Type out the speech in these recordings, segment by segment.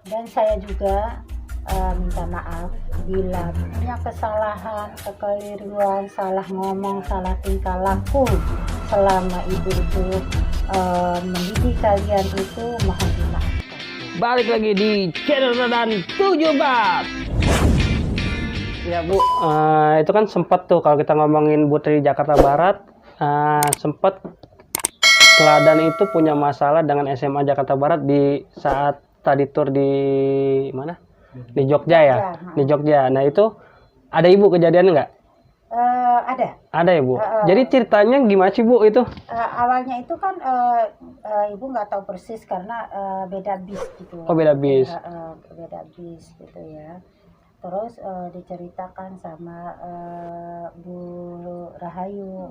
Dan saya juga minta maaf bila punya kesalahan, kekeliruan, salah ngomong, salah tingkah laku selama ibu itu mendidik kalian itu, mohon dimaafkan. Balik lagi di channel Radan 7 Bab. Ya Bu, itu kan sempat tuh kalau kita ngomongin Putri Jakarta Barat, sempat Teladan itu punya masalah dengan SMA Jakarta Barat di saat tadi tur di mana? Di Jogja ya, di Jogja. Nah itu ada ibu kejadian nggak? Ada. Ada ya Bu. Jadi ceritanya gimana sih Bu itu? Awalnya itu kan ibu nggak tahu persis karena beda bis gitu. Oh beda bis. Beda bis gitu ya. Terus diceritakan sama Bu Rahayu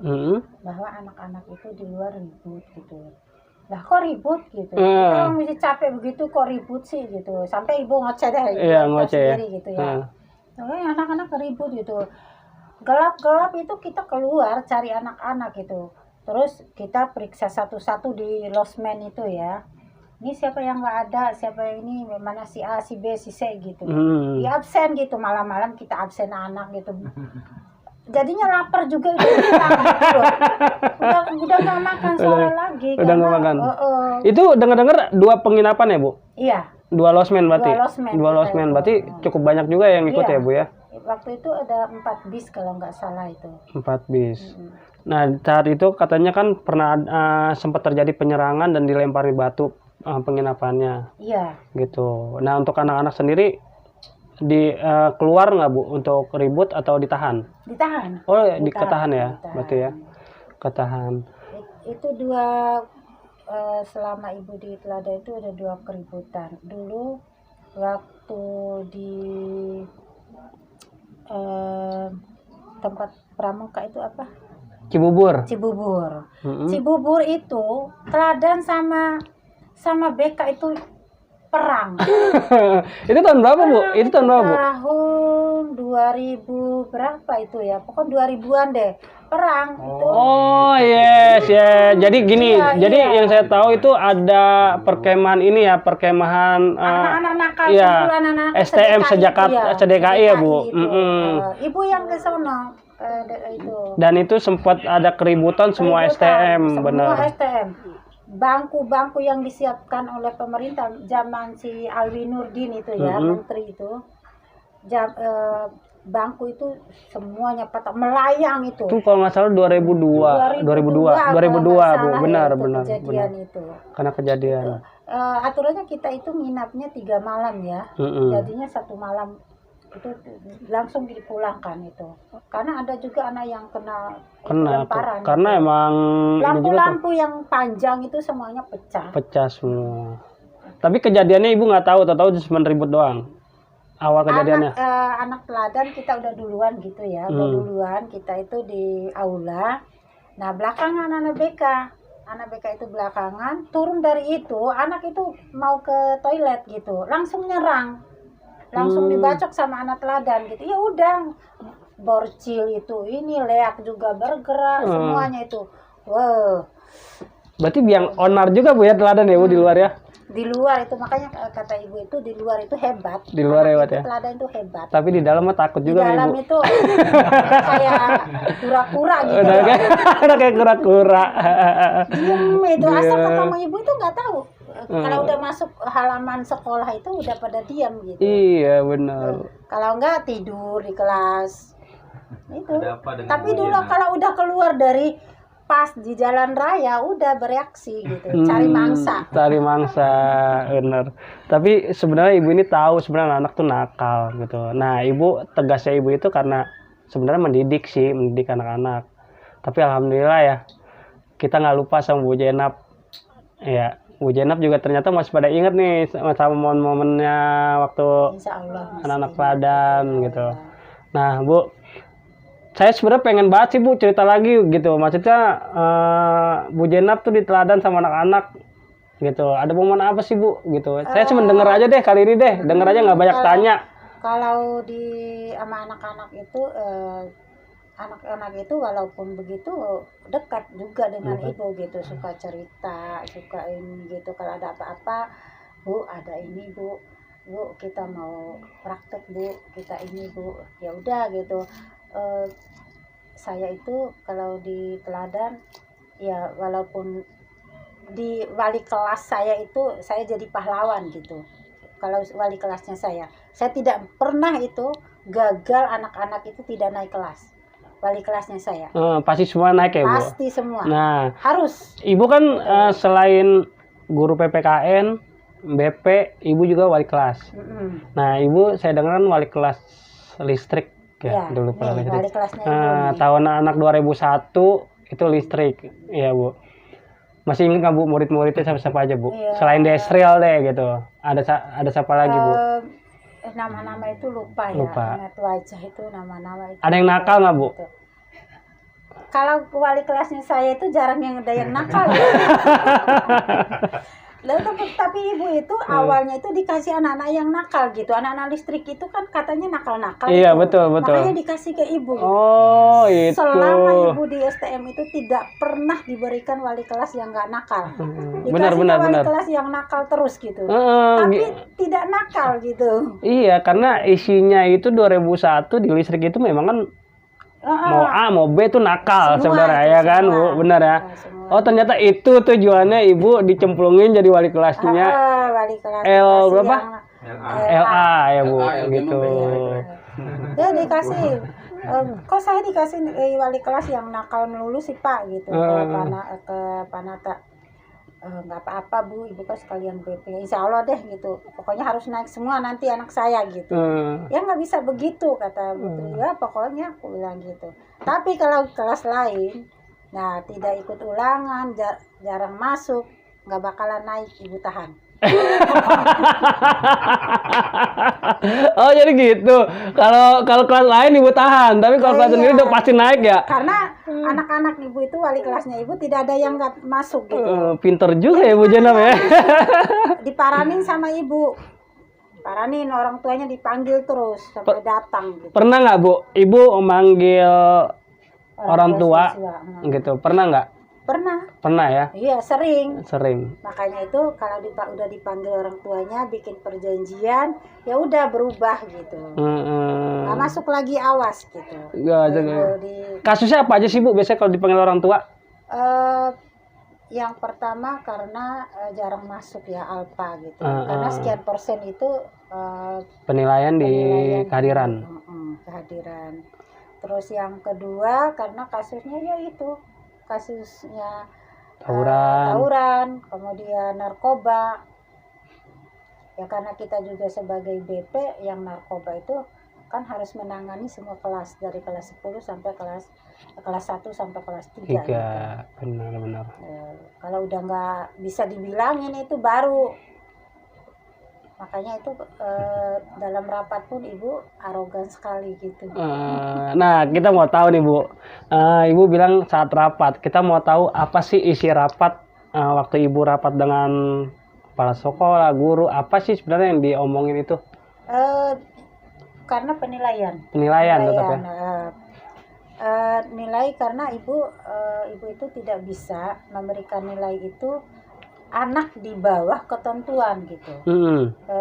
bahwa anak-anak itu di luar ribut gitu. Lah kok ribut gitu? Kita mesti capek begitu kok ribut sih gitu. Sampai ibu ngoceh deh, ngoceh sendiri gitu ya. Anak-anak ribut gitu. Gelap-gelap itu kita keluar cari anak-anak gitu. Terus kita periksa satu-satu di losmen itu ya. Ini siapa yang nggak ada, siapa yang ini, mana si A, si B, si C gitu. Di absen gitu, malam-malam kita absen anak gitu. Jadinya lapar juga itu gitu. Udah nggak makan sore lagi. Udah nggak makan. Itu dengar-dengar 2 penginapan ya Bu? Iya. 2 losmen berarti. 2 losmen berarti cukup banyak juga yang ikut ya Bu ya? Waktu itu ada 4 bis kalau nggak salah itu. 4 bis. Nah saat itu katanya kan pernah sempat terjadi penyerangan dan dilempari batu penginapannya. Iya. Gitu. Nah untuk anak-anak sendiri keluar nggak Bu untuk ribut atau ditahan? Ditahan. Oh ditahan ya, ditahan. Berarti ya ketahan. Itu selama ibu di Teladan itu ada 2 keributan. Dulu waktu di tempat pramuka itu apa? Cibubur. Cibubur itu Teladan sama BK itu perang. Itu tahun berapa Bu? Itu tahun berapa Bu? Tahun 2000 berapa itu ya? Pokoknya 2000-an deh. Perang itu. Oh yes ya. Jadi gini, yang saya tahu itu ada perkemahan ini ya, perkemahan anak-anak nakal, anak-anak STM CDKI ya Bu. Ibu yang ke sono itu. Dan itu sempat ada keributan semua STM, benar. Semua STM. Bangku-bangku yang disiapkan oleh pemerintah zaman si Alwi Nurdin itu ya, menteri itu. Bangku itu semuanya patah melayang itu. Itu kalau nggak salah 2002 Bu, benar. Kejadian itu. Karena kejadian. Aturannya kita itu nginapnya 3 malam ya. Jadinya 1 malam itu langsung dipulangkan itu. Karena ada juga anak yang kena lemparan. Karena gitu. Emang lampu-lampu yang panjang itu semuanya pecah. Pecah semua. Tapi kejadiannya ibu nggak tahu cuma ribut doang. Awal kejadiannya. Anak Teladan kita udah duluan gitu ya. Udah duluan kita itu di aula. Nah belakangan anak BK itu belakangan turun dari itu, anak itu mau ke toilet gitu, langsung nyerang. Langsung dibacok sama anak Teladan gitu. Ya udah, borcil itu ini leak juga bergerak semuanya itu. Wow. Berarti biang onar juga Bu ya Teladan ya Bu di luar ya? Di luar itu makanya kata ibu itu di luar itu hebat. Di luar hebat ya. Teladan itu hebat. Tapi di dalam mah takut juga Di dalam Ibu. itu kayak kura-kura gitu. Udah kayak kura-kura. Diem itu asal ketemu ibu itu nggak tahu. Kalau udah masuk halaman sekolah itu udah pada diam gitu. Iya benar. Kalau enggak tidur di kelas. Itu. Tapi dulu kalau udah keluar dari pas di jalan raya udah bereaksi gitu, cari mangsa, benar. Tapi sebenarnya ibu ini tahu sebenarnya anak tuh nakal gitu. Nah ibu tegasnya ibu itu karena sebenarnya mendidik anak-anak. Tapi alhamdulillah ya kita nggak lupa sama Bu Jenab. Ya Bu Jenab juga ternyata masih pada inget nih sama momen-momennya waktu anak-anak Teladan gitu. Nah Bu, saya sebenarnya pengen banget sih Bu cerita lagi gitu. Maksudnya Bu Jenab tuh di Teladan sama anak-anak gitu. Ada momen apa sih Bu gitu? Saya cuma denger aja deh kali ini deh. Denger aja nggak banyak tanya. Kalau sama anak-anak itu anak-anak itu walaupun begitu dekat juga dengan ibu gitu, suka cerita, suka ini gitu. Kalau ada apa-apa, Bu ada ini Bu, Bu kita mau praktek Bu, kita ini Bu, ya udah gitu. Saya itu kalau di teladan ya walaupun di wali kelas saya itu saya jadi pahlawan gitu. Kalau wali kelasnya saya tidak pernah itu gagal anak-anak itu tidak naik kelas. Wali kelasnya saya. Pasti semua naik ya, Bu? Pasti semua. Nah, harus. Ibu kan selain guru PPKN, BP, Ibu juga wali kelas. Nah, Ibu saya dengar kan wali kelas listrik ya, dulu nih, listrik. Wali kelasnya Ibu tahun anak 2001 itu listrik, ya Bu. Masih ingat nggak Bu murid-muridnya siapa aja Bu? Iya. Selain Desriel deh gitu. Ada siapa lagi Bu? Nama-nama itu lupa ya. Ingat wajah itu nama-nama itu. Ada yang nakal nggak Bu? Gitu. Kalau wali kelasnya saya itu jarang yang ada yang nakal ya. Tapi Ibu itu awalnya itu dikasih anak-anak yang nakal gitu. Anak-anak listrik itu kan katanya nakal-nakal. Iya, gitu. betul. Makanya dikasih ke Ibu gitu. Oh, itu. Selama Ibu di STM itu tidak pernah diberikan wali kelas yang nggak nakal. Dikasih wali kelas yang nakal terus gitu. Tapi tidak nakal gitu. Iya, karena isinya itu 2001 di listrik itu memang kan mau A mau B tuh nakal sebenarnya ya kan Bu, benar ya. Oh ternyata itu tujuannya Ibu dicemplungin jadi wali kelasnya. Wali kelas L berapa? LA ya Bu, gitu. Ya dikasih. Kok saya dikasih wali kelas yang nakal melulu sih Pak gitu. Ke Panata. Nggak apa-apa Bu, Ibu kan sekalian BP, insya Allah deh gitu, pokoknya harus naik semua nanti anak saya gitu. Ya nggak bisa begitu kata Bu, ya pokoknya aku bilang gitu. Tapi kalau kelas lain, nah tidak ikut ulangan, jarang masuk, nggak bakalan naik, Ibu tahan. Oh jadi gitu. Kalau kelas lain Ibu tahan, tapi kalau kelas sendiri udah pasti naik ya. Karena anak-anak Ibu itu wali kelasnya Ibu tidak ada yang nggak masuk gitu. Pinter juga ya Bu Jenam ya. Diparanin sama Ibu, paranin orang tuanya dipanggil terus sampai datang. Gitu. Pernah nggak Bu, Ibu memanggil orang tua gitu? Pernah nggak? Pernah ya? Iya sering. Makanya itu kalau udah dipanggil orang tuanya bikin perjanjian, ya udah berubah gitu. Nggak masuk lagi awas gitu. Kasusnya apa aja sih Bu biasanya kalau dipanggil orang tua? Yang pertama karena jarang masuk ya Alpa gitu. Karena sekian persen itu penilaian di kehadiran. Kehadiran. Terus yang kedua karena kasusnya ya itu. Kasusnya tawuran, kemudian narkoba. Ya karena kita juga sebagai BP yang narkoba itu kan harus menangani semua kelas dari kelas 10 sampai kelas 1 sampai kelas 3. Gitu. Benar. Kalau udah nggak bisa dibilangin itu baru. Makanya itu dalam rapat pun Ibu arogan sekali gitu. Nah kita mau tahu nih Bu, Ibu bilang saat rapat, kita mau tahu apa sih isi rapat waktu Ibu rapat dengan kepala sekolah, guru, apa sih sebenarnya yang diomongin itu? Karena penilaian tetap ya. Nilai karena ibu itu tidak bisa memberikan nilai itu anak di bawah ketentuan gitu.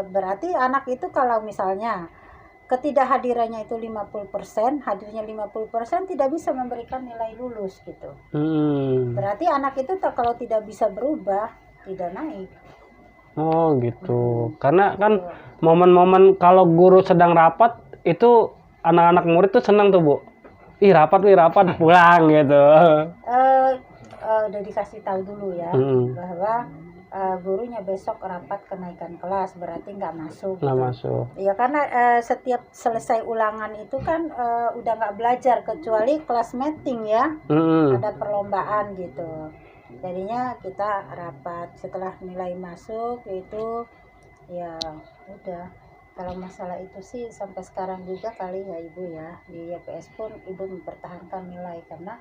Berarti anak itu kalau misalnya ketidakhadirannya itu 50%, hadirnya 50% tidak bisa memberikan nilai lulus gitu. Berarti anak itu kalau tidak bisa berubah tidak naik. Oh gitu. Karena kan momen-momen kalau guru sedang rapat itu anak-anak murid tuh senang tuh Bu. Ih rapat pulang gitu. Udah dikasih tahu dulu ya bahwa gurunya besok rapat kenaikan kelas berarti nggak masuk. Ya karena setiap selesai ulangan itu kan udah nggak belajar kecuali kelas meeting ya. Ada perlombaan gitu. Jadinya kita rapat setelah nilai masuk itu ya udah. Kalau masalah itu sih sampai sekarang juga kali ya Ibu ya di YPS pun Ibu mempertahankan nilai karena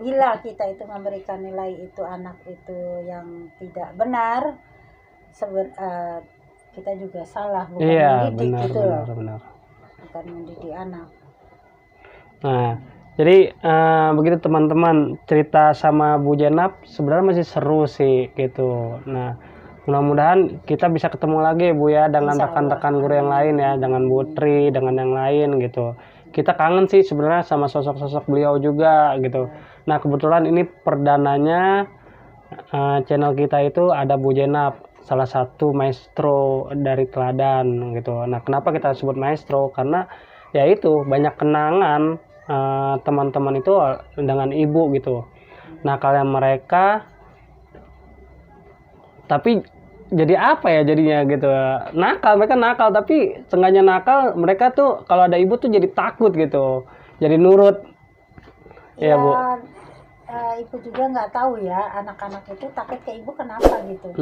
bila kita itu memberikan nilai itu anak itu yang tidak benar kita juga salah bukan mendidik gitu loh. Bukan mendidik anak. Nah jadi begitu teman-teman cerita sama Bu Jenab sebenarnya masih seru sih gitu. Nah Mudah-mudahan kita bisa ketemu lagi Bu ya dengan Insya Allah. rekan-rekan guru yang lain ya, dengan Bu Tri, dengan yang lain gitu. Kita kangen sih sebenarnya sama sosok-sosok beliau juga gitu. Nah kebetulan ini perdananya channel kita itu ada Bu Jenab, salah satu maestro dari Teladan gitu. Nah kenapa kita sebut maestro? Karena ya itu banyak kenangan teman-teman itu dengan ibu gitu. Nah kalian mereka tapi jadi apa ya jadinya gitu, mereka nakal tapi sengaja nakal, mereka tuh kalau ada ibu tuh jadi takut gitu, jadi nurut ya Bu. Ibu juga nggak tahu ya anak-anak itu takut ke ibu kenapa gitu.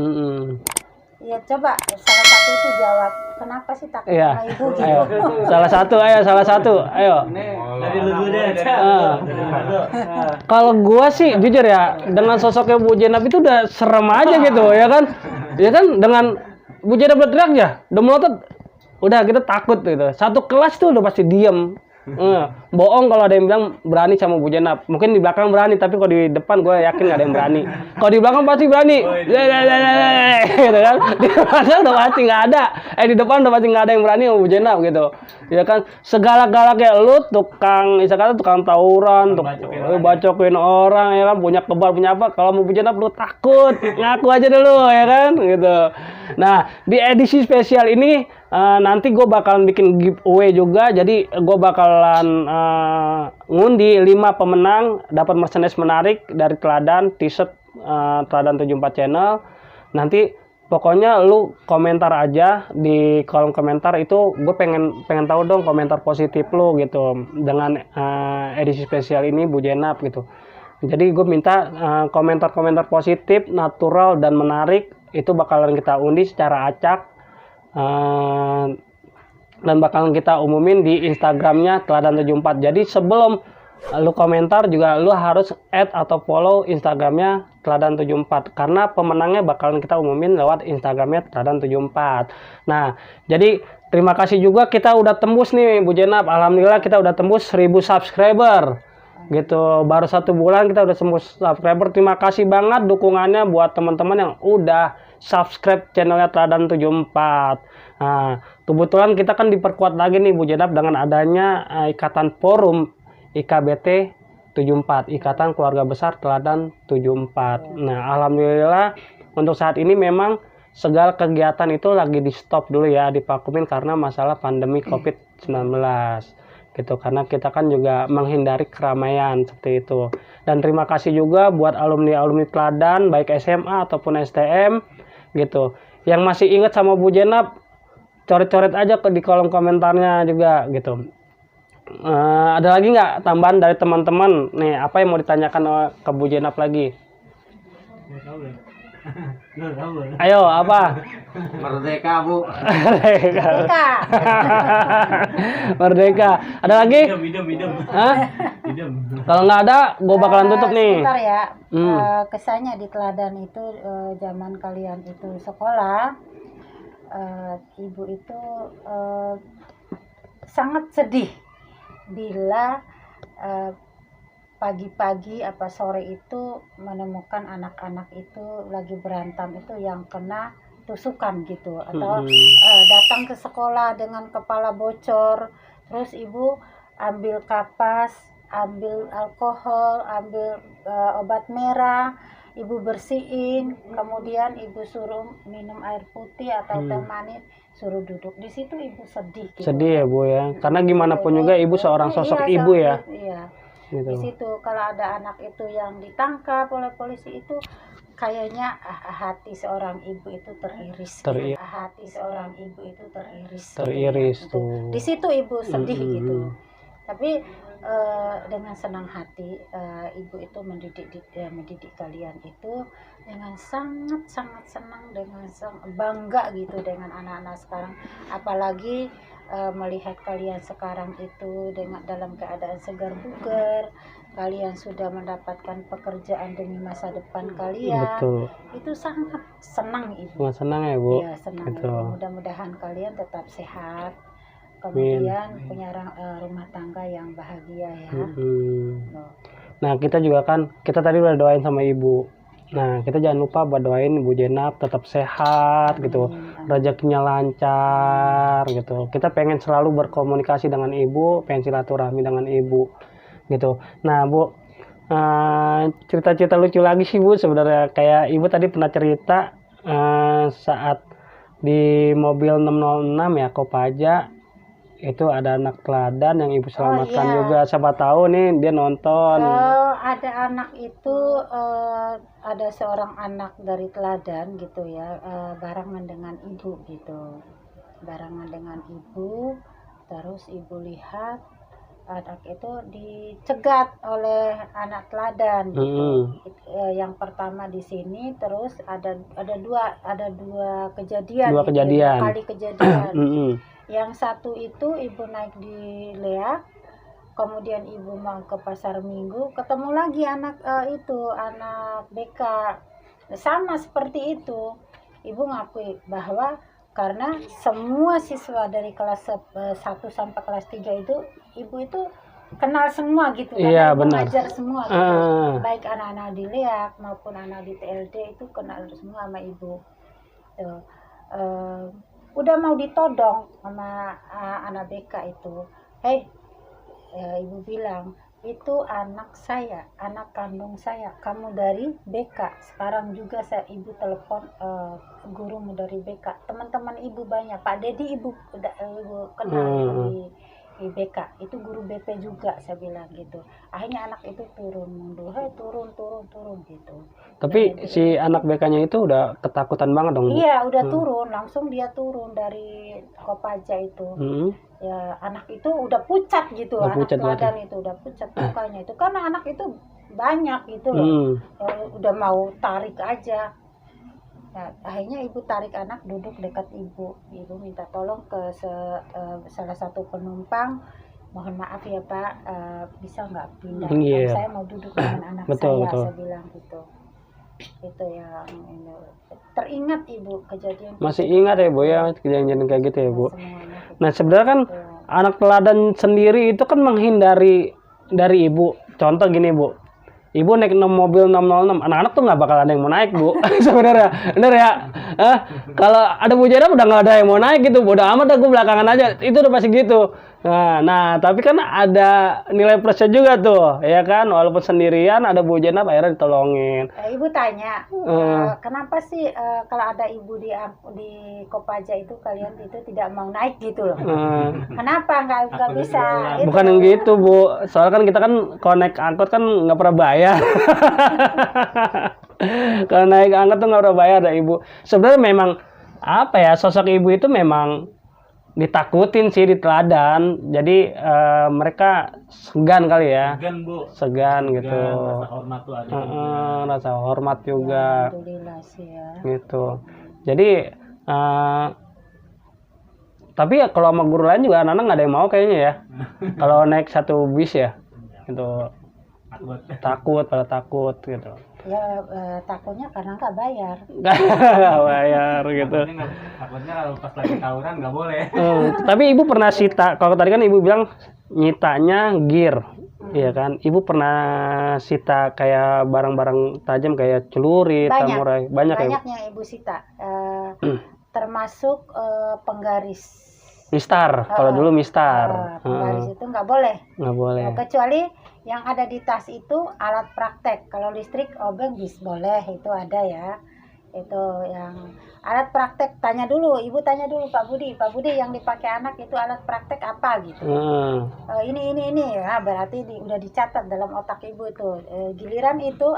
Ya coba salah satu itu jawab kenapa sih takut sama ibu gitu. Ayo. salah satu ayo. Dari lu deh. Kalau gua sih jujur ya, dengan sosoknya Bu Jenab itu udah serem aja gitu ya kan. Ya kan dengan Bu Jenab berteriak ya, udah melotot, udah kita takut gitu. Satu kelas tuh udah pasti diem. Bohong kalau ada yang bilang berani sama Bu Jenab. Mungkin di belakang berani, tapi kalau di depan gue yakin gak ada yang berani. Kalau di belakang pasti berani. Gitu kan. Di belakang udah pasti gak ada. Di depan udah pasti gak ada yang berani sama Bu Jenab gitu. Ya kan, segalak-galaknya lu tukang, misalkan tukang tawuran, bacokin orang ya kan, punya kebal punya apa. Kalau mau Bu Jenab lu takut, ngaku aja dulu ya kan gitu. Nah, di edisi spesial ini nanti gue bakalan bikin giveaway juga. Jadi gue bakalan ngundi 5 pemenang dapat merchandise menarik dari Teladan, t-shirt Teladan 74 channel. Nanti pokoknya lu komentar aja di kolom komentar itu, gue pengen tahu dong komentar positif lu gitu dengan edisi spesial ini Bu Jenab gitu. Jadi gue minta komentar-komentar positif, natural dan menarik itu bakalan kita undi secara acak. Dan bakalan kita umumin di Instagramnya Teladan 74. Jadi sebelum lu komentar juga lu harus add atau follow Instagramnya Teladan 74 karena pemenangnya bakalan kita umumin lewat Instagramnya Teladan 74. Nah jadi terima kasih juga, kita udah tembus nih Bu Jenab, alhamdulillah kita udah tembus 1000 subscriber gitu, baru 1 bulan kita udah tembus subscriber. Terima kasih banget dukungannya buat teman-teman yang udah subscribe channelnya Teladan 74. Nah, kebetulan kita kan diperkuat lagi nih Bu Jenab dengan adanya Ikatan Forum IKBT 74, Ikatan Keluarga Besar Teladan 74. Nah, alhamdulillah untuk saat ini memang segala kegiatan itu lagi di stop dulu ya, divakumin karena masalah pandemi COVID-19 gitu, karena kita kan juga menghindari keramaian seperti itu. Dan terima kasih juga buat alumni Teladan baik SMA ataupun STM gitu yang masih ingat sama Bu Jenab, coret-coret aja di kolom komentarnya juga gitu. Ada lagi nggak tambahan dari teman-teman nih, apa yang mau ditanyakan ke Bu Jenab lagi? Ayo apa? Merdeka Bu. Merdeka. Merdeka. Ada lagi? Idem. Hah? Kalau nggak ada, gue bakalan tutup nih. Sebentar ya. Kesannya di Teladan itu zaman kalian itu sekolah, ibu itu sangat sedih bila pagi-pagi apa sore itu menemukan anak-anak itu lagi berantem itu yang kena tusukan gitu, atau datang ke sekolah dengan kepala bocor, terus ibu ambil kapas, ambil alkohol, ambil obat merah, ibu bersihin, kemudian ibu suruh minum air putih atau teh manis, suruh duduk di situ, ibu sedih gitu. Sedih ya Bu ya, karena gimana pun juga ibu seorang sosok ibu ya. Iya. Gitu. Di situ kalau ada anak itu yang ditangkap oleh polisi itu kayaknya hati seorang ibu itu teriris. Gitu. Hati seorang ibu itu teriris. Teriris gitu. tuh. Di situ ibu sedih gitu. Tapi dengan senang hati ibu itu mendidik kalian itu dengan sangat senang, dengan bangga gitu dengan anak-anak sekarang, apalagi melihat kalian sekarang itu dalam keadaan segar bugar, kalian sudah mendapatkan pekerjaan demi masa depan kalian. Betul. Itu sangat senang ibu. Sangat senang ya Bu. Iya senang. Gitu. Mudah-mudahan kalian tetap sehat, kemudian punya rumah tangga yang bahagia ya. Nah kita juga kan, kita tadi udah doain sama ibu Nah, kita jangan lupa buat doain Ibu Jenab tetap sehat gitu, rezekinya lancar gitu. Kita pengen selalu berkomunikasi dengan Ibu, pengen silaturahmi dengan Ibu gitu. Nah, Bu, cerita-cerita lucu lagi sih Bu sebenarnya. Kayak Ibu tadi pernah cerita saat di mobil 606 ya Kopaja itu ada anak teladan yang Ibu selamatkan juga. Siapa tahu nih dia nonton. Ada anak itu ada seorang anak dari teladan gitu ya, barengan dengan ibu gitu, barengan dengan ibu. Terus ibu lihat anak itu dicegat oleh anak teladan gitu. Yang pertama di sini, terus ada dua kejadian, Dua kejadian. kali kejadian. Yang satu itu ibu naik di Leak, kemudian ibu mau ke pasar Minggu, ketemu lagi anak anak BK, sama seperti itu. Ibu ngakui bahwa karena semua siswa dari kelas 1 sampai kelas 3 itu ibu itu kenal semua gitu, Iya, karena benar. mengajar semua gitu. Baik anak-anak di Leak maupun anak di TLD itu kenal semua sama ibu. Tuh. Udah mau ditodong sama anak BK itu, ibu bilang, itu anak saya, anak kandung saya, kamu dari BK. Sekarang juga ibu telepon gurumu dari BK. Teman-teman ibu banyak, Pak Dedi ibu kenal di BK, itu guru BP juga, saya bilang gitu. Akhirnya anak itu turun mundur, turun gitu. Tapi si anak BK-nya itu udah ketakutan banget dong Bu? Iya, udah turun, langsung dia turun dari Kopaja itu. Ya, anak itu udah pucat gitu, anak teladan itu udah pucat mukanya itu, karena anak itu banyak gitu loh. Ya, udah mau tarik aja. Nah, akhirnya ibu tarik anak duduk dekat ibu. Ibu minta tolong ke salah satu penumpang, mohon maaf ya Pak, bisa nggak pindah? Saya mau duduk dengan anak saya. Saya bilang gitu. Itu yang ini. Teringat ibu kejadian. Masih ingat ya Bu ya kejadian kayak gitu ya Bu. Nah sebenarnya kan anak teladan sendiri itu kan menghindari dari ibu. Contoh gini Bu. Ibu naik mobil 606, anak-anak tuh nggak bakal ada yang mau naik Bu. Sebenarnya, bener ya. Kalau ada Bu Jenab udah nggak ada yang mau naik gitu. Bodoh amat, aku belakangan aja. Itu udah pasti gitu. Nah, tapi kan ada nilai plusnya juga tuh, ya kan? Walaupun sendirian, ada Bu Jenab akhirnya ditolongin. Ibu tanya, kenapa sih kalau ada ibu di Kopaja itu kalian itu tidak mau naik gitu loh? Kenapa nggak bisa? Bukan yang gitu Bu. Soalnya kan kita kan kalau naik angkot kan nggak pernah bayar. Kalau naik angkot tuh nggak pernah bayar ada ibu. Sebenarnya memang apa ya, sosok ibu itu memang ditakutin sih di teladan. Jadi mereka segan kali ya. Segan Bu. Segan gitu. Rasa hormat tuh ada. Rasa hormat juga. Alhamdulillah sih ya. Gitu. Jadi tapi ya kalau sama guru lain juga anak-anak nggak ada yang mau kayaknya ya. Kalau naik satu bis ya, gitu. Pada takut gitu. Ya takutnya karena nggak bayar. Nggak bayar gitu. Takutnya kalau pas lagi tawuran nggak boleh. Tapi ibu pernah sita, kalau tadi kan ibu bilang nyitanya gear, iya kan? Ibu pernah sita kayak barang-barang tajam kayak celurit, samurai, banyak ya? Banyak yang ibu sita, termasuk penggaris. Mistar, kalau dulu mistar. Penggaris itu nggak boleh. Nggak boleh. Kecuali yang ada di tas itu alat praktek. Kalau listrik obeng bis boleh, itu ada ya. Itu yang alat praktek, ibu tanya dulu Pak Budi yang dipakai anak itu alat praktek apa gitu. Ini ya, berarti udah dicatat dalam otak ibu itu. Giliran itu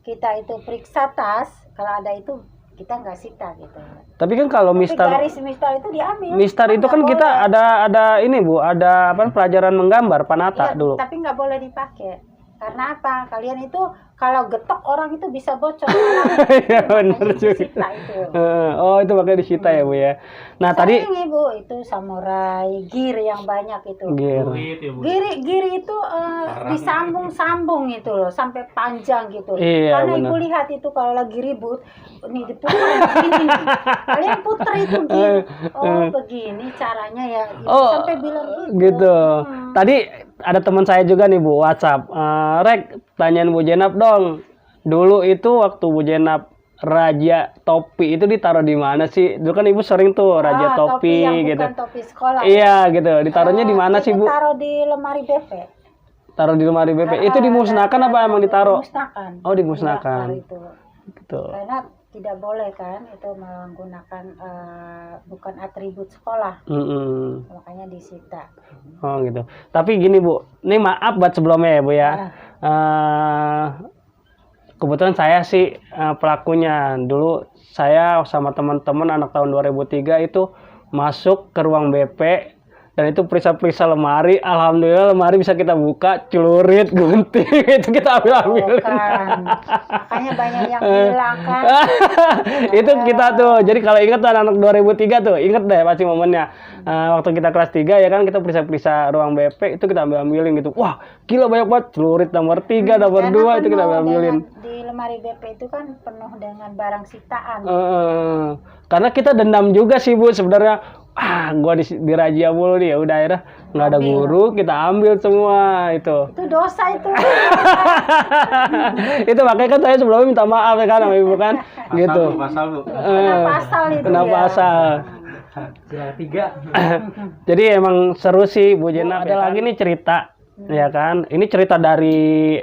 kita itu periksa tas, kalau ada itu kita nggak sita gitu. Tapi kan kalau mistar itu diambil. Mistar itu kan boleh. Kita ada ini Bu, ada pelajaran menggambar panata dulu. Tapi nggak boleh dipakai. Karena apa? Kalian itu kalau getok orang itu bisa bocor. Iya benar juga. Oh itu makanya disita ya Bu ya. Nah tadi Ibu itu samurai, gear yang banyak itu. Gear itu disambung-sambung itu loh sampai panjang gitu. Iya, karena bener. Ibu lihat itu kalau lagi ribut, nih diputar begini. Kalian putar itu gear. Begini caranya ya. Sampai bilang gitu. Tadi ada teman saya juga nih Bu WhatsApp. Rek, tanyain Bu Jenab dong. dulu itu waktu Bu Jenab Raja Topi itu ditaruh di mana sih? Dulu kan Ibu sering tuh Raja Topi yang gitu. bukan topi sekolah. Iya gitu. Ditaruhnya di mana sih Bu? Taruh di lemari BP. Taruh di lemari BP. Itu dimusnahkan apa emang ditaruh? Dimusnahkan. Oh dimusnahkan. Itu. Gitu. Karena tidak boleh kan itu menggunakan bukan atribut sekolah. Makanya disita. Oh gitu. Tapi gini Bu, ini maaf buat sebelumnya ya Bu ya. Kebetulan saya sih pelakunya. Dulu saya sama teman-teman anak tahun 2003 itu masuk ke ruang BP dan itu periksa-periksa lemari. Alhamdulillah lemari bisa kita buka, celurit, gunting itu kita ambil. Makanya banyak yang hilang kan. Itu kita tuh. Jadi kalau ingat tuh anak 2003 tuh, inget deh pasti momennya. Waktu kita kelas 3 ya kan kita periksa-periksa ruang BP itu kita ambil-ambilin gitu. Wah, gila banyak banget celurit nomor 3, nomor 2 itu kita ambil-ambilin. Di lemari BP itu kan penuh dengan barang sitaan. Karena kita dendam juga sih Bu sebenarnya. Gua di razia mulu nih, ya udah akhirnya nggak ada guru, kita ambil semua itu. Itu dosa itu. Itu makanya kan saya sebelumnya minta maaf ya kan sama Ibu kan, gitu. Pasal Bu. Kena pasal itu Kena pasal. Sila 3. Jadi emang seru sih Bu Jenab. Ada lagi nih cerita, ya kan? Ini cerita dari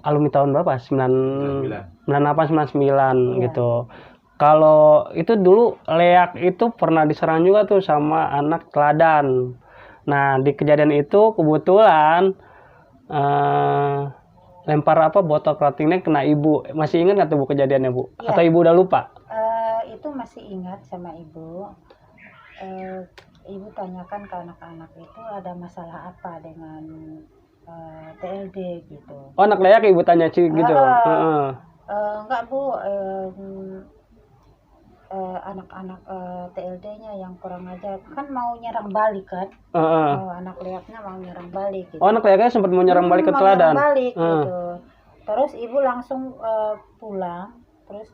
alumni tahun berapa? 98, 99 gitu. Kalau itu dulu Leak itu pernah diserang juga tuh sama anak teladan. Nah di kejadian itu kebetulan lempar botol clothingnya kena Ibu. Masih ingat nggak tuh Bu kejadiannya Bu? Ya. Atau Ibu udah lupa? Itu masih ingat sama Ibu. Ibu tanyakan ke anak-anak itu ada masalah apa dengan TLD gitu. Oh anak Leak Ibu tanya sih gitu? Enggak Bu. Anak-anak TLD-nya yang kurang ajar kan mau nyerang balik kan. Anak Leaknya mau nyerang balik gitu. Oh anak Leaknya sempat mau nyerang balik ke teladan. Balik gitu. Terus Ibu langsung pulang terus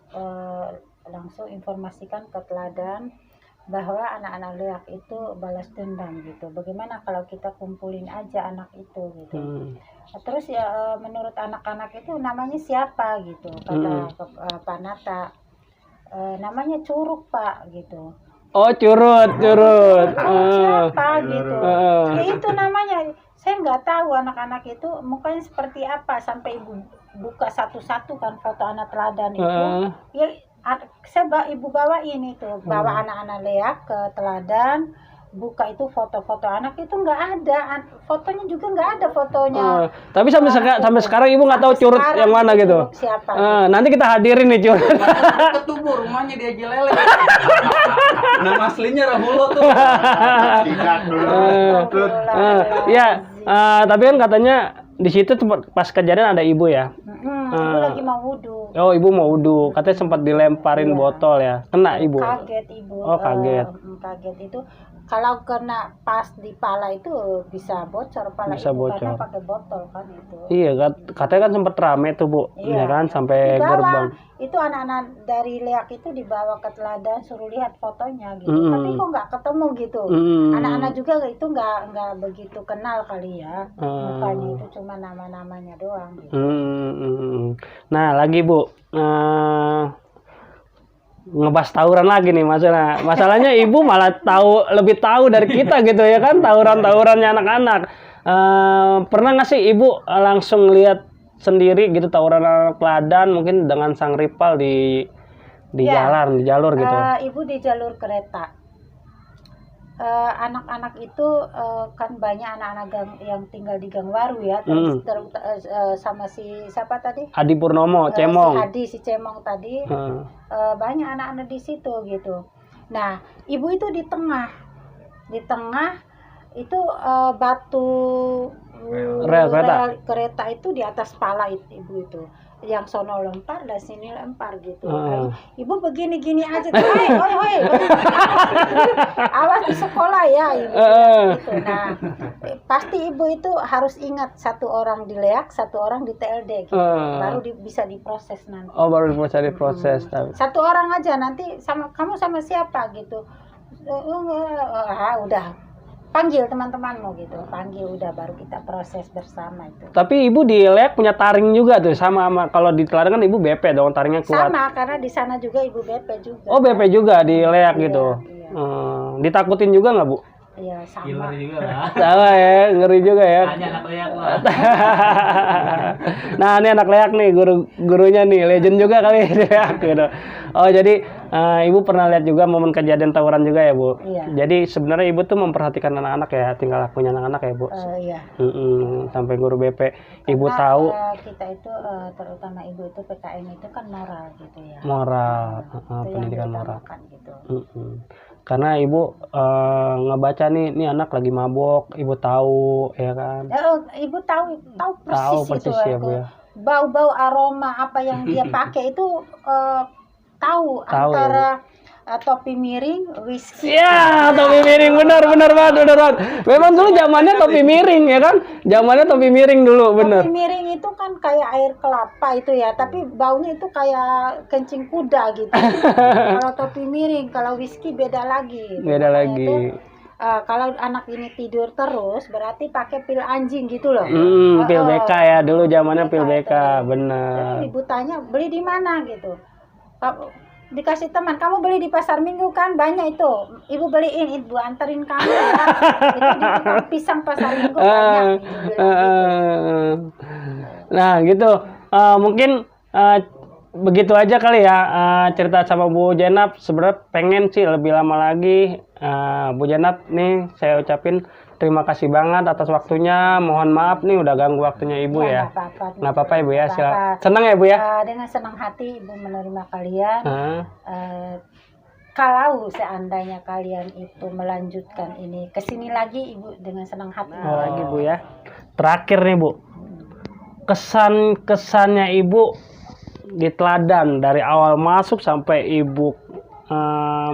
langsung informasikan ke teladan bahwa anak-anak Leak itu balas dendam gitu. Bagaimana kalau kita kumpulin aja anak itu gitu. Terus ya menurut anak-anak itu namanya siapa gitu kata Pak Nata. Namanya Curug Pak gitu. Oh curut. Siapa gitu. Ya itu namanya. Saya nggak tahu anak-anak itu mukanya seperti apa sampai Ibu buka satu-satu kan foto anak teladan itu. Ya Ibu bawain itu, bawa anak-anak Leak ke teladan. Buka itu foto-foto anak itu nggak ada, fotonya juga nggak ada fotonya. Tapi sampai sekarang Ibu nggak tahu curut yang mana gitu. Siapa? Nanti kita hadirin nih curut. Ketubur rumahnya dia Jelele. Nama aslinya Rahulo tuh. Ya, tapi kan katanya di situ pas kejadian ada Ibu ya. Ibu lagi mau wudhu. Oh Ibu mau wudhu, katanya sempat dilemparin botol ya, kena Ibu. Kaget Ibu. Oh kaget. Kaget itu. Kalau kena pas di pala itu bisa bocor pala bisa Ibu bocor. karena pakai botol kan itu. Iya, katanya kan sempat rame tuh Bu, ya kan sampai gerbang. Itu anak-anak dari Leak itu dibawa ke teladan suruh lihat fotonya gitu. Tapi kok nggak ketemu gitu. Anak-anak juga itu nggak begitu kenal kali ya. Mukanya itu cuma nama-namanya doang gitu. Nah, lagi Bu. Ngebahas tawuran lagi nih masalahnya Ibu malah lebih tahu dari kita gitu ya kan tawurannya anak-anak. Pernah nggak sih Ibu langsung lihat sendiri gitu tawuran anak teladan mungkin dengan sang rival di jalan di jalur gitu? Ibu di jalur kereta. Anak-anak itu kan banyak anak-anak gang yang tinggal di Gang Waru ya, terus sama si siapa tadi? Adi Purnomo, Cemong. Si Cemong tadi. Banyak anak-anak di situ gitu. Nah, Ibu itu di tengah itu batu rel kereta itu di atas pala Ibu itu. Yang sono lempar dan sini lempar gitu. Ibu begini-gini aja tuh. Hoi. Awas di sekolah ya Ibu. Gitu. Nah, pasti Ibu itu harus ingat satu orang di Leak, satu orang di TLD gitu. Baru bisa diproses nanti. Oh, baru bisa diproses. Satu orang aja nanti kamu sama siapa gitu. Udah panggil teman-temanmu gitu, panggil udah baru kita proses bersama itu. Tapi ibu di Leak punya taring juga tuh sama kalau di Teladan kan ibu BP dong, taringnya kuat. Sama karena di sana juga ibu BP juga. Oh BP juga di Leak Iya, gitu. iya. Ditakutin juga nggak Bu? Iya sama. Killer juga lah. Sama ya, ngeri juga ya. Hanya anak leak lah. Nah ini anak Leak nih, gurunya nih, legend juga kali di Leak gitu. Oh jadi ibu pernah lihat juga momen kejadian tawuran juga ya Bu? Iya. Jadi sebenarnya ibu tuh memperhatikan anak-anak ya, tinggal lakunya anak-anak ya Bu? Iya. Sampai guru BP, ibu Karena, tahu kita itu terutama ibu itu PKN itu kan moral gitu ya. moral, Itu yang pendidikan moral. diutamakan gitu. Karena ibu ngebaca nih anak lagi mabok, ibu tahu ya kan? Ibu tahu Tahu persis itu persis ya Bu ya. bau-bau aroma apa yang dia pakai itu tahu Tahu ya, antara topi miring, whisky. Ya, topi miring benar banget. Memang dulu zamannya topi miring ya kan? Zamannya topi miring dulu, benar. Topi miring itu kan kayak air kelapa itu ya, tapi baunya itu kayak kencing kuda gitu. Kalau topi miring, kalau whisky beda lagi. Beda Makanya lagi. itu, kalau anak ini tidur terus berarti pakai pil anjing gitu loh. Pil BK ya, dulu zamannya pil BK, itu. benar. Jadi ibu tanya beli di mana gitu. Dikasih teman, kamu beli di pasar minggu kan banyak itu, ibu beliin, ibu anterin kamu ya. Itu di tukang pisang pasar minggu banyak. Ibu bilang gitu. Nah gitu, mungkin begitu aja kali ya cerita sama Bu Jenab. Sebenarnya pengen sih lebih lama lagi. Bu Jenab nih saya ucapin terima kasih banget atas waktunya. Mohon maaf nih udah ganggu waktunya ibu ya. Nggak apa-apa ibu ya. Senang ya bu ya. Dengan senang hati ibu menerima kalian. Kalau seandainya kalian itu melanjutkan ini kesini lagi, ibu dengan senang hati. Lagi bu ya. Terakhir nih bu, kesannya ibu di Teladan dari awal masuk sampai ibu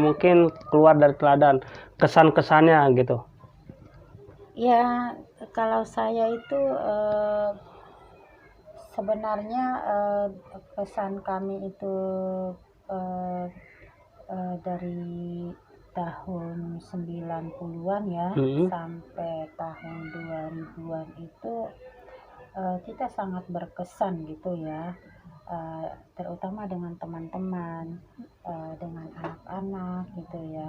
mungkin keluar dari Teladan, kesannya gitu. Ya kalau saya itu sebenarnya pesan kami itu dari tahun 90-an ya sampai tahun 2000-an itu kita sangat berkesan gitu ya, terutama dengan teman-teman, dengan anak-anak gitu ya.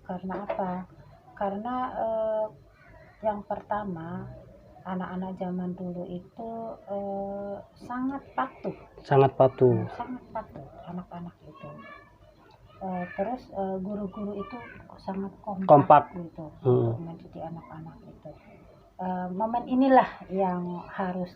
Karena apa? Karena yang pertama anak-anak zaman dulu itu sangat patuh anak-anak itu. Terus guru-guru itu sangat kompak gitu untuk mendidik anak-anak itu. Momen inilah yang harus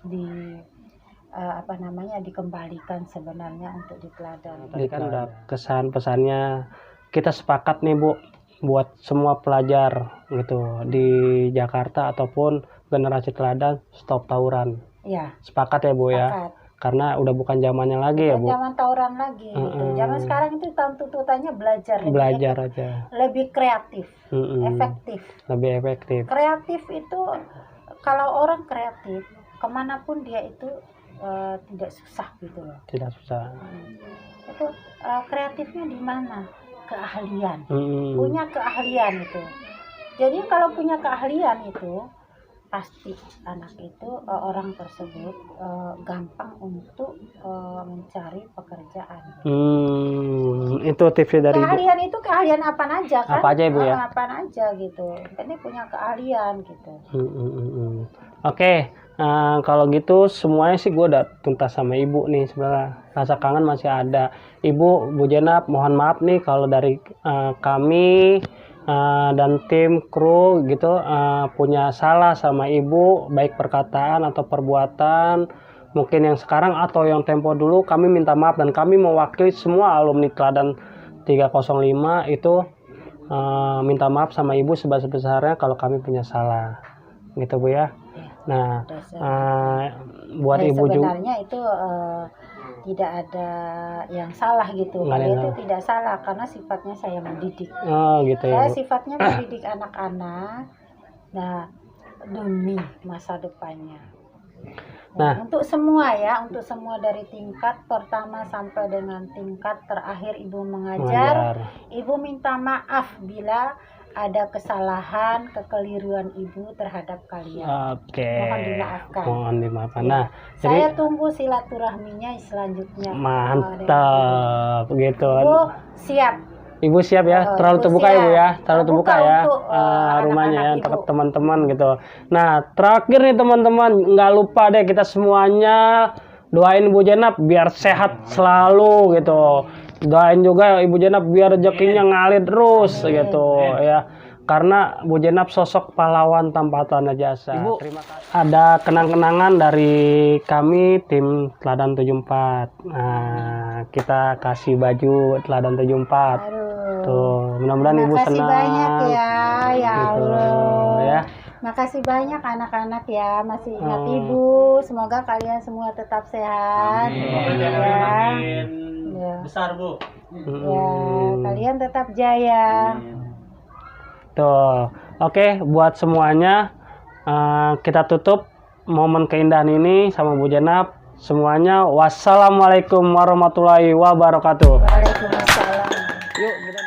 dikembalikan sebenarnya untuk di Teladan. Tadi kan udah kesan pesannya, kita sepakat nih bu, buat semua pelajar gitu di Jakarta ataupun generasi Teladan stop tawuran. Ya. Sepakat ya bu ya. Karena udah bukan zamannya lagi ya bu. Zaman tawuran lagi. Gitu. Zaman sekarang itu tuntutannya belajar aja. Lebih kreatif, efektif. Lebih efektif. Kreatif itu kalau orang kreatif kemanapun dia itu tidak susah gitu loh. Tidak susah. Itu kreatifnya di mana? Keahlian. Punya keahlian itu. Jadi kalau punya keahlian itu pasti anak itu orang tersebut gampang untuk mencari pekerjaan. Itu tipsnya dari keahlian ibu. Itu keahlian apa aja kan? Apa aja ibu ya? Apa aja gitu. Ini punya keahlian gitu. Oke, kalau gitu semuanya sih gue udah tuntas sama ibu nih sebenarnya. Rasa kangen masih ada. Ibu, Bu Jenab, mohon maaf nih kalau dari kami dan tim kru gitu punya salah sama ibu, baik perkataan atau perbuatan mungkin yang sekarang atau yang tempo dulu. Kami minta maaf dan kami mewakili semua alumni Teladan 305 itu minta maaf sama ibu sebesar-besarnya kalau kami punya salah gitu bu ya. Nah buat ibu juga sebenarnya itu tidak ada yang salah gitu. Itu tidak salah karena sifatnya saya mendidik. Gitu saya ya, sifatnya mendidik anak-anak. Nah, demi masa depannya. Nah, untuk semua ya, untuk semua dari tingkat pertama sampai dengan tingkat terakhir ibu mengajar. Ibu minta maaf bila ada kesalahan, kekeliruan ibu terhadap kalian. Oke. Mohon dimaafkan. Mohon dimaafkan. Ya. Nah, Saya tunggu silaturahminya selanjutnya. mantap gitu. Ibu siap. Ibu siap ya, terlalu Ibu terbuka siap. Ibu ya, terlalu terbuka ya untuk, rumahnya ya, anak-anak untuk Ibu. teman-teman gitu. Nah, terakhir nih teman-teman, nggak lupa deh kita semuanya doain Ibu Jenab biar sehat selalu gitu. Doain juga Ibu Jenab biar rezekinya ngalir terus gitu ya. Karena Bu Jenab sosok pahlawan tanpa tanda jasa. Ibu, terima kasih. Ada kenang-kenangan dari kami tim Teladan 74. Nah, kita kasih baju Teladan 74. Aduh. Tuh, mudah-mudahan Ibu senang. Makasih banyak ya, ya Gitu, Allah. ya. Makasih banyak anak-anak ya, masih ingat Ibu. Semoga kalian semua tetap sehat. Ya. Ya. Besar, Bu. Ya, kalian tetap jaya. Tuh, oke, buat semuanya kita tutup momen keindahan ini sama Bu Jenab. Semuanya, wassalamualaikum warahmatullahi wabarakatuh. Waalaikumsalam. Yuk, kita